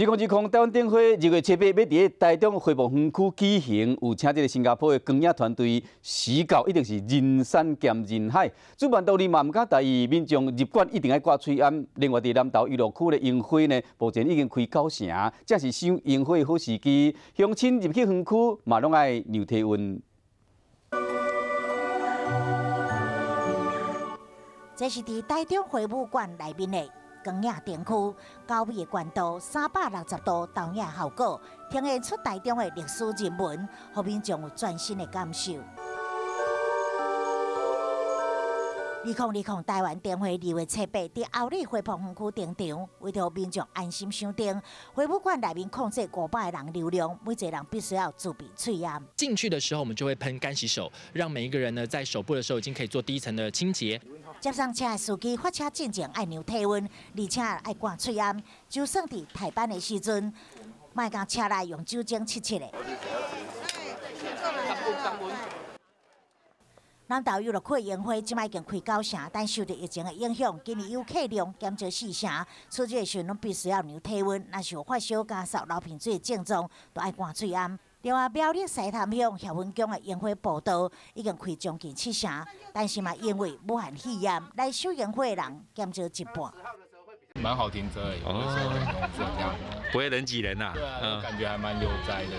2020台湾灯会2月7日要伫台中花博园区举行，有请这个新加坡的光影团队视角一定是人山兼人海。主办单位嘛唔敢大意，民众入馆一定要挂喙罨。另外，伫南投娱乐区的烟火呢，目前已经开9成，正是赏烟火的好时机。乡亲入去园区嘛，拢爱量体温。这是伫台中花博馆内面的光影灯区，高美的悬度360度投影效果，呈现出台中的历史人文，让民众有全新的感受。2020台湾灯会2月7日伫后里花博园区登场，为着民众安心赏灯，花博馆内面控制500个人流量，每一个人必须要自备喙罨。进去的时候，我们就会喷干洗手，让每一个人呢在手部的时候已经可以做第一层的清洁。接上车的司机发车进前爱量体温，而且爱挂喙罨，就算伫台班的时阵，莫将车内用酒精切的。南投娱乐区的烟火即摆已经开9成，但受到疫情的影响，今年游客量减少4成。出去的时阵，拢必须要量体温，若是有发烧、加扫流鼻水的症状，都爱挂喙罨。另外，苗栗西潭乡叶文宫的烟火步道已经开将近7成，但是嘛，因为武汉肺炎，来收烟火的人减少一半。蛮好停车的，有的时候这样，不会人挤人呐。对啊，感觉还蛮悠哉的。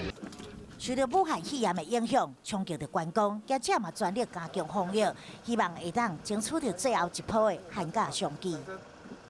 受到武汉肺炎的影响，冲击着观光，业者嘛全力加强防疫，希望会当争取到最后一波的寒假商机。